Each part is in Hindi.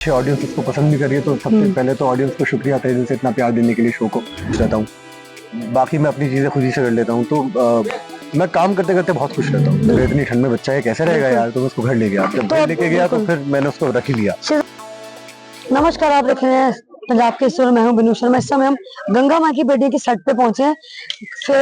अच्छे ऑडियंस उसको पसंद भी करी है, तो सबसे पहले तो ऑडियंस को शुक्रिया तहे दिल से इतना प्यार देने के लिए शो को खुश रहता हूँ। बाकी मैं अपनी चीज़ें खुद ही से कर लेता हूँ, तो मैं काम करते करते बहुत खुश रहता हूँ। तो इतनी ठंड में बच्चा है कैसे रहेगा यार, तो मैं उसको घर ले गया। जब घर लेके गया तो फिर मैंने उसको रख ही लिया। नमस्कार, आप देख रहे हैं पंजाब के स्टूडियो में हूं बिनू शर्मा। इस समय हम गंगा माँ की बेटी के सेट पे पहुंचे हैं।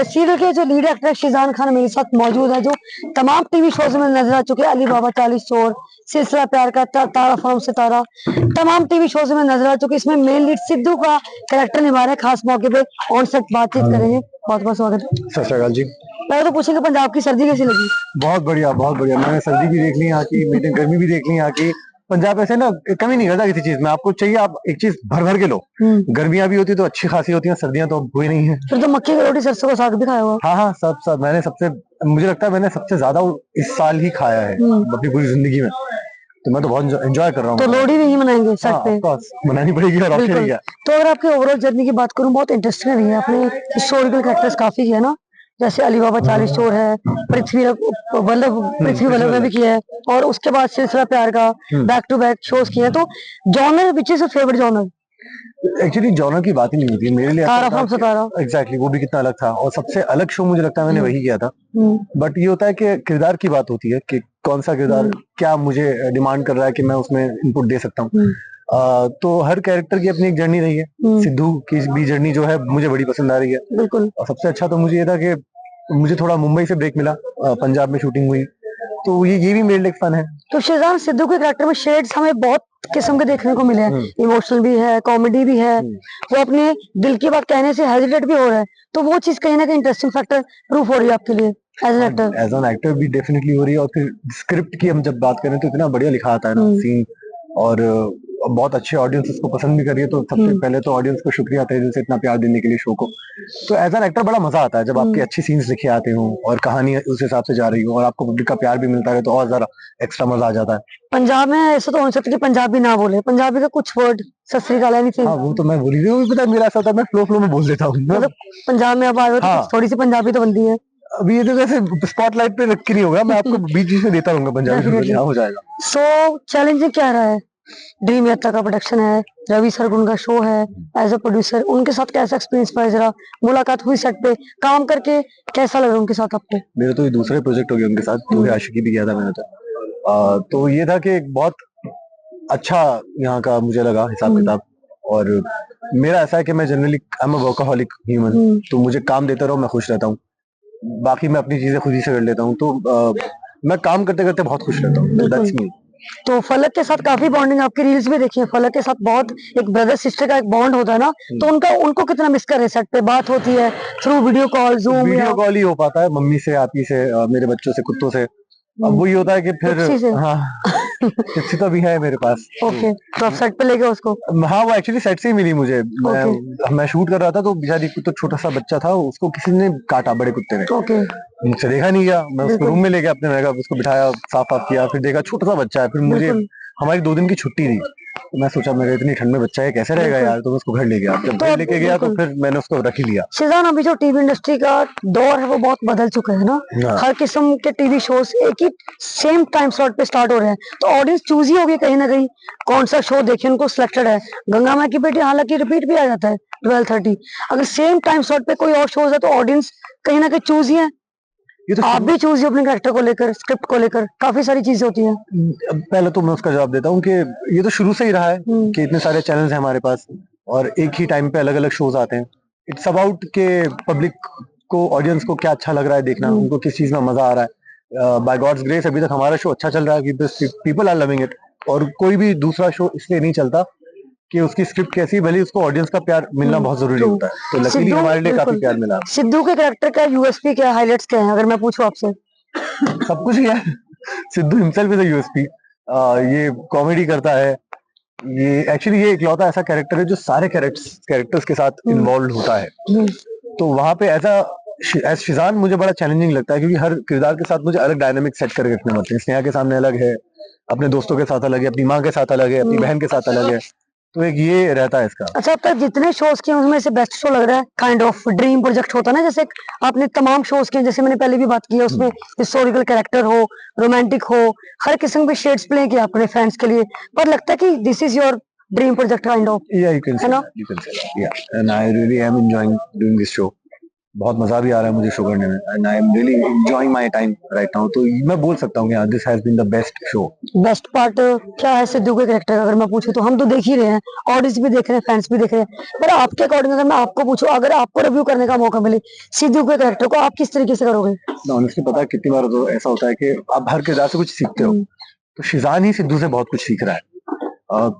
सीरियल के जो लीड एक्टर शिजान खान मेरे साथ मौजूद है, जो तमाम टीवी शोज में नजर आ चुके हैं। अली बाबा 40 चोर, सिलसिला प्यार का, तारा फॉर्म सितारा, तमाम टीवी शोज में नजर आ चुके। इसमें मेन लीड सिद्धू का कैरेक्टर निभा रहे हैं। खास मौके पे ऑन सेट बातचीत करेंगे। बहुत बहुत स्वागत है। सत श्री अकाल जी। पहले तो पूछेंगे पंजाब की सर्दी कैसी लगी? बहुत बढ़िया, बहुत बढ़िया। मैंने सर्दी भी देख ली यहाँ की, मैंने गर्मी भी देख ली यहाँ की। पंजाब ऐसे ना कमी नहीं करता किसी चीज में। आपको चाहिए आप एक चीज भर भर के लो। गर्मियां भी होती तो अच्छी खासी होती हैं, सर्दियां तो हुई नहीं है। फिर तो मक्की की रोटी सरसों का साग भी खाया हुआ? हाँ हाँ, सब सब मैंने मुझे लगता है मैंने सबसे ज्यादा इस साल ही खाया है अपनी पूरी जिंदगी में। तो मैं तो बहुत एंजॉय कर रहा हूँ। तो लोहड़ी नहीं मनाएंगे सेट पे? मनानी पड़ेगी और ऑप्शन क्या। तो अगर आपकी ओवरऑल जर्नी की बात करूं, बहुत इंटरेस्टिंग रही है। अपने हिस्टोरिकल कैरेक्टर्स काफी है ना, जैसे अली बाबा 40 चोर है, पृथ्वी वल्लभ में भी किया है, और उसके बाद सिलसिला प्यार का, बैक टू बैक शोज किए हैं। तो genre which is favourite genre? Actually genre की बात ही नहीं होती है मेरे लिए। तारा फ्रॉम सितारा, एग्जैक्टली, वो भी कितना अलग था, और सबसे अलग शो मुझे लगता है मैंने वही किया था। बट ये होता है कि किरदार की बात होती है कि कौन सा किरदार क्या मुझे डिमांड कर रहा है कि मैं उसमें इनपुट दे सकता हूँ। तो हर कैरेक्टर की अपनी एक जर्नी रही है। सिद्धू की भी जर्नी जो है मुझे बड़ी पसंद आ रही है। बिल्कुल। और सबसे अच्छा तो मुझे ये था कि मुझे थोड़ा मुंबई से ब्रेक मिला, पंजाब में शूटिंग हुई, तो ये भी मेरे लिए फन है। तो शेजान सिद्धू के कैरेक्टर में शेड्स हमें बहुत किस्म के देखने को मिले हैं। इमोशनल भी है, कॉमेडी भी है, वो अपने दिल की बात कहने से हेजिटेट भी हो रहा है। तो वो चीज कहीं ना कहीं इंटरेस्टिंग फैक्टर प्रूफ हो रही है आपके लिए as an actor? As an actor भी डेफिनेटली हो रही है। और फिर स्क्रिप्ट की हम जब बात करें तो इतना बढ़िया लिखा आता है ना सीन, और बहुत अच्छे ऑडियंस उसको पसंद भी करिए। तो सबसे पहले तो ऑडियंस को शुक्रिया तहे दिल से इतना प्यार देने के लिए शो को। तो एज एन एक्टर बड़ा मजा आता है जब आपके अच्छी सीन्स लिखे आते हो और कहानी उस हिसाब से जा रही हो और आपको पब्लिक का प्यार भी मिलता है, तो और ज्यादा एक्स्ट्रा मजा आ जाता है। पंजाब में ऐसा तो हो सकता है कि पंजाबी ना बोले, पंजाबी का कुछ वर्ड, सत श्री अकाल, एनीथिंग? हाँ, वो तो मैं बोल रही हूँ। पता है मेरा ऐसा होता है, मैं फ्लो में बोल देता हूँ। मतलब पंजाब में अब आए हो तो थोड़ी सी पंजाबी तो बनती है। अभी ये तो वैसे स्पॉटलाइट पे रख के नहीं होगा, मैं आपको बीच बीच में देता रहूंगा पंजाबी। हो जाएगा। सो चैलेंजिंग क्या रहा है? ड्रीम यात्रा का प्रोडक्शन है, रवि सरगुन का शो है, एज अ प्रोड्यूसर उनके साथ कैसा एक्सपीरियंस रहा? जरा मुलाकात हुई सेट पे, काम करके कैसा लगा उनके साथ आपको? मेरा तो ये दूसरे प्रोजेक्ट हो गया उनके साथ, तो आशिकी भी किया था मैंने। तो ये था कि बहुत अच्छा यहाँ का मुझे लगा हिसाब किताब। और मेरा ऐसा है कि मैं generally I am a workaholic human, तो मुझे काम देता रहो, मैं खुश रहता हूँ। बाकी मैं अपनी चीजें खुद ही से कर लेता हूँ, तो मैं काम करते करते बहुत खुश रहता हूँ। That's me. तो फलक के साथ काफी बॉन्डिंग, आपकी रील्स भी देखी है, फलक के साथ बहुत एक ब्रदर सिस्टर का एक बॉन्ड होता है ना, तो उनको कितना मिस कर रहे? सेट पे बात होती है through video call, Zoom? Video call ही हो पाता है, मम्मी से, आपी से, मेरे बच्चों से, कुत्तों से। अब वही होता है कि फिर हाँ टिप्सी तो भी है मेरे पास। ओके, तो आप सेट पे ले गए उसको? हाँ, वो एक्चुअली सेट से ही मिली मुझे। मैं शूट कर रहा था, तो बेचारी तो छोटा सा बच्चा था, उसको किसी ने काटा, बड़े कुत्ते ने। ओके। मुझसे देखा नहीं गया, मैं उसको रूम में ले गया अपने, मैं उसको बिठाया, साफ किया, फिर देखा छोटा सा बच्चा है। फिर मुझे हमारी 2 दिन की छुट्टी थी, तो मैं सोचा मेरे इतनी ठंड में बच्चा है कैसे रहेगा यार, तो मैं उसको घर ले गया। जब घर लेके गया तो फिर मैंने उसको रख ही लिया। शिजान, अभी जो टीवी इंडस्ट्री का दौर है वो बहुत बदल चुका है ना। हर किस्म के टीवी शोज एक ही सेम टाइम स्लॉट पे स्टार्ट हो रहे हैं, तो ऑडियंस चूज ही हो गई कहीं ना कहीं कौन सा शो देखे। उनको सिलेक्टेड है गंगा माँ की बेटी, हालांकि रिपीट भी आ जाता है 12:30। अगर सेम टाइम स्लॉट पे कोई और शोज है तो ऑडियंस कहीं ना कहीं चूज ही है। ये तो आप भी चूज अपने कैरेक्टर को लेकर, स्क्रिप्ट को लेकर, काफी सारी चीजें होती हैं। पहले तो मैं उसका जवाब देता हूँ कि ये तो शुरू से ही रहा है कि इतने सारे चैनल्स हैं हमारे पास, और एक ही टाइम पे अलग अलग शोज आते हैं। इट्स अबाउट के पब्लिक को, ऑडियंस को क्या अच्छा लग रहा है देखना, उनको किस चीज में मजा आ रहा है। बाय गॉड्स ग्रेस अभी तक हमारा शो अच्छा चल रहा है, पीपल आर लविंग इट। और कोई भी दूसरा शो इसलिए नहीं चलता कि उसकी स्क्रिप्ट कैसी, भले उसको ऑडियंस का प्यार मिलना बहुत जरूरी होता है। तो लकीली हमारे लिए काफी प्यार मिला। सिद्धू के कैरेक्टर का यूएसपी क्या, हाइलाइट्स क्या है, अगर मैं पूछूं आपसे? सब कुछ ही है। Sidhu himself is a USP. ये कॉमेडी करता है, ये एक्चुअली ये इकलौता ऐसा कैरेक्टर है जो सारे कैरेक्टर्स के साथ इन्वॉल्व होता है। तो वहां पे एज शिजान मुझे बड़ा चैलेंजिंग लगता है, क्योंकि हर किरदार के साथ मुझे अलग डायनामिक सेट करके रखने पड़ते हैं। स्नेहा के सामने अलग है, अपने दोस्तों के साथ अलग है, अपनी माँ के साथ अलग है, अपनी बहन के साथ अलग है। तो एक ये रहता है इसका। अच्छा, अब तक जितने शोज किए उसमें से बेस्ट शो लग रहा है काइंड ऑफ ड्रीम प्रोजेक्ट होता है ना, जैसे आपने तमाम शोज किए, जैसे मैंने पहले भी बात की है, उसमें हिस्टोरिकल कैरेक्टर हो, रोमांटिक हो, हर किस्म के शेड्स प्ले किए आपने फैंस के लिए, पर लगता है कि this is your dream project kind of, Yeah, you can है say ना? that. You can say that. Yeah, and I really am enjoying doing this show. बहुत मजा भी आ रहा है मुझे शो करने में, and I am really enjoying my time right now. तो मैं बोल सकता हूँ कि this has been the best show. Best part क्या है सिद्धू के कैरेक्टर, अगर मैं पूछूं तो हम तो देख ही रहे हैं, ऑडियंस भी देख रहे हैं, फैंस भी देख रहे हैं, पर आपके अकॉर्डिंग अगर मैं आपको पूछूं, अगर आपको रिव्यू करने का मौका मिले सिद्धू के कैरेक्टर को, आप किस तरीके से करोगे? ऑनेस्टली पता है कितनी बार तो ऐसा होता है कि आप हर किरदार से कुछ सीखते हो, तो शिजान ही सिद्धू से बहुत कुछ सीख रहा है।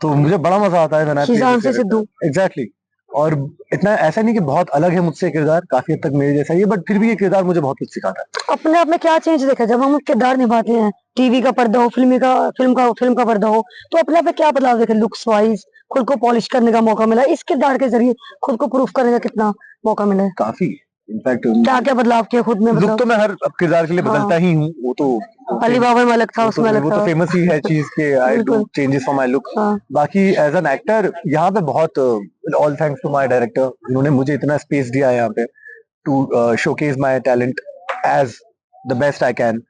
तो मुझे बड़ा मजा आता है शिजान से सिद्धू। एग्जैक्टली। और इतना ऐसा नहीं कि बहुत अलग है मुझसे किरदार, काफी हद तक मेरे जैसा ही है, बट फिर भी ये किरदार मुझे बहुत कुछ सिखाता है। अपने आप में क्या चेंज देखा जब हम किरदार निभाते हैं, टीवी का पर्दा हो, फिल्म का पर्दा हो, तो अपने आप में क्या बदलाव देखे? लुक्स वाइज खुद को पॉलिश करने का मौका मिला, इस किरदार के जरिए खुद को प्रूफ करने का कितना मौका मिला है? काफी। इनफैक्ट क्या क्या बदलाव किया खुद में, लुक मतलब तो मैं हर किरदार के लिए बदलता ही हूँ, वो तो अली बाबा में अलग था, उसमें अलग वो था। तो फेमस ही है चीज के आई डू बिल्कुल। Changes for my look. हाँ। बाकी एज एन एक्टर यहाँ पे बहुत all thanks to my director, इन्होंने मुझे इतना स्पेस दिया है यहाँ पे to showcase my talent as the best I can.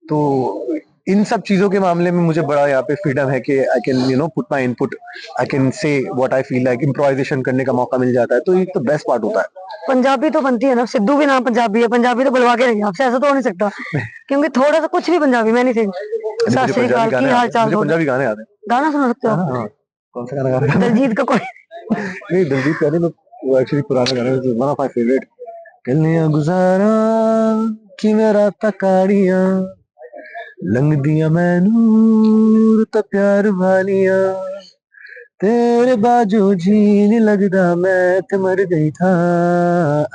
तो इन सब चीजों के मामले में मुझे बड़ा यहाँ पे फ्रीडम है कि I can put my input, I can say what I feel like, improvisation करने का मौका मिल जाता है, तो ये तो बेस्ट पार्ट होता है। पंजाबी तो बनती है ना, सिद्धू भी नाम पंजाबी है, पंजाबी तो बुलवा के रही आपसे, ऐसा तो हो नहीं सकता क्योंकि थोड़ा सा कुछ भी पंजाबी में नहीं थे। सत श्री अकाल, की हाल चाल? मुझे पंजाबी गाने आते हैं। गाना सुना सकते हो? हाँ, कौन सा गाना गा रहे हैं? दिलजीत का कोई? नहीं, दिलजीत का नहीं, वो एक्चुअली पुराना गाना है, वन ऑफ माय फेवरेट। कलियां गुजारा कि मेरा तकाड़ियां लंघ दिया मैनूर तो प्यार वालियां, तेरे बाजू जी नहीं लगदा मैं ते मर गई था,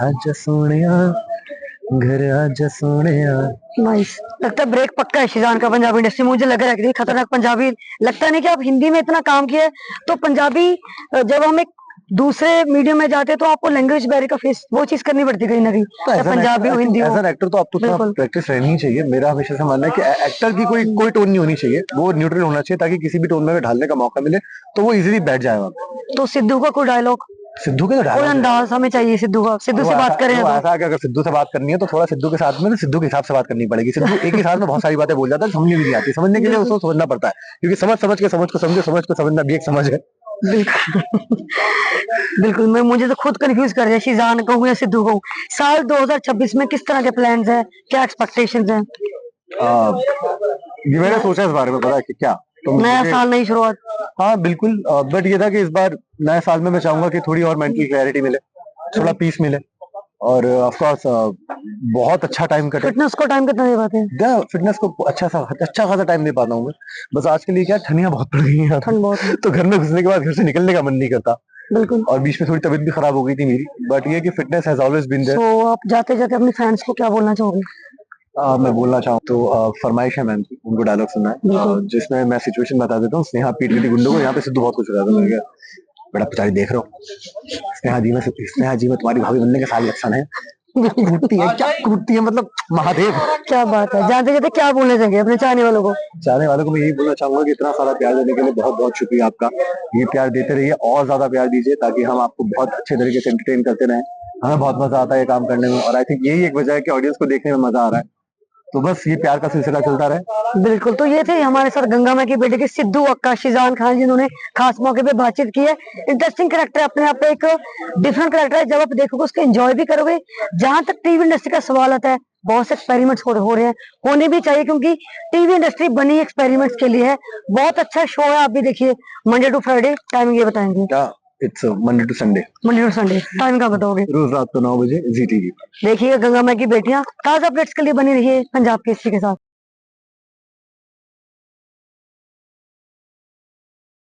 आजा सोनिया घर आजा सोनिया। नाइस। लगता है ब्रेक पक्का है शिजान का पंजाबी इंडस्ट्री, मुझे लग रहा है कि खतरनाक पंजाबी। लगता नहीं कि आप हिंदी में इतना काम किया है, तो पंजाबी जब हम एक दूसरे मीडियम में जाते हैं तो आपको लैंग्वेज बैरियर का फेस वो चीज करनी पड़ती है कहीं ना कहीं, चाहे पंजाबी हो, हिंदी हो। एज एन एक्टर तो आपको थोड़ा प्रैक्टिस रहनी ही चाहिए। मेरा हमेशा से मानना है कि एक्टर की कोई टोन नहीं होनी चाहिए, वो न्यूट्रल होना चाहिए, ताकि किसी भी टोन में ढालने का मौका मिले तो वो इजीली बैठ जाए वहाँ पे। तो सिद्धू का कोई डायलॉग, सिद्धू के तो कोई डायलॉग अंदाज हमें चाहिए सिद्धू का, सिद्धू से बात करें तो। ऐसा कि अगर सिद्धू से बात करनी है तो थोड़ा सिद्धू के साथ में सिद्धू के हिसाब से बात करनी पड़ेगी। सिद्धू एक ही साथ में बहुत सारी बातें बोल जाता है, समझ भी नहीं आती, समझने के लिए उसको समझना पड़ता है, क्योंकि समझ के समझ को समझो, समझ को समझना भी एक समझ है। बिल्कुल मैं मुझे तो खुद कंफ्यूज कर दिया, शिजान कहूँ या सिद्धू कहूँ। साल 2026 में किस तरह के प्लान्स हैं, क्या एक्सपेक्टेशंस हैं? ये मैंने सोचा इस बारे में, पता है कि क्या तो नया साल, नई शुरुआत। हाँ बिल्कुल, बट ये था कि इस बार नए साल में मैं चाहूंगा कि थोड़ी और मेंटल क्लैरिटी मिले, थोड़ा पीस मिले, और ऑफ कोर्स बहुत अच्छा टाइम कटे। फिटनेस को टाइम कितना दे पाते हैं? फिटनेस को अच्छा खासा टाइम दे पाता हूँ मैं। बस आज के लिए क्या, ठंडियां बहुत पड़ गई हैं, ठंड बहुत है। तो घर में घुसने के बाद घर से निकलने का मन नहीं करता। बिल्कुल। और बीच में थोड़ी तबीयत भी खराब हो गई थी मेरी, बट ये कि fitness has always been there. तो आप जाते जाते अपने फैंस को क्या बोलना चाहोगे? मैं बोलना चाहूँ तो फरमाइश है मैम की, उनको डायलॉग सुनना है, जिसमें मैं सिचुएशन बता देता हूँ। स्नेहा पीट गई थी गुंडों को, यहाँ पे सिद्धू बहुत कुछ रहा था। मैंने कहा बेटा पिताजी देख रहे हो, स्नेहा जी में तुम्हारी भाभी बनने के साल लक्षण है। कूटती है, क्या कूटती है, मतलब महादेव। क्या बात है, जाते जाते क्या बोलना चाहिए अपने चाहने वालों को? चाहने वालों को मैं यही बोलना चाहूंगा कि इतना सारा प्यार देने के लिए बहुत बहुत शुक्रिया आपका। ये प्यार देते रहिए, और ज्यादा प्यार दीजिए, ताकि हम आपको बहुत अच्छे तरीके से एंटरटेन करते रहें। हमें बहुत मजा आता है ये काम करने में, और आई थिंक यही एक वजह है कि ऑडियंस को देखने में मजा आ रहा है। तो बस ये प्यार का सिलसिला चलता रहे। बिल्कुल। तो ये थे हमारे साथ गंगा माँ की बेटे के सिद्धू अक्का शिजान खान, जिन्होंने खास मौके पे बातचीत की है। इंटरेस्टिंग कैरेक्टर है, अपने आप पे एक डिफरेंट कैरेक्टर है, जब आप देखोगे उसको एंजॉय भी करोगे। जहां तक टीवी इंडस्ट्री का सवाल आता है, बहुत से एक्सपेरिमेंट्स हो रहे हैं, होने भी चाहिए, क्योंकि टीवी इंडस्ट्री बनी एक्सपेरिमेंट्स के लिए है। बहुत अच्छा शो है, आप भी देखिए। मंडे टू फ्राइडे, टाइमिंग ये बताएंगे? It's Monday to Sunday. Monday to Sunday, time का बताओगे? रोज रात को 9 बजे जी टीवी। देखिएगा गंगा माँ की बेटियां। ताजा अपडेट्स के लिए बनी रहिए पंजाब केसरी के साथ।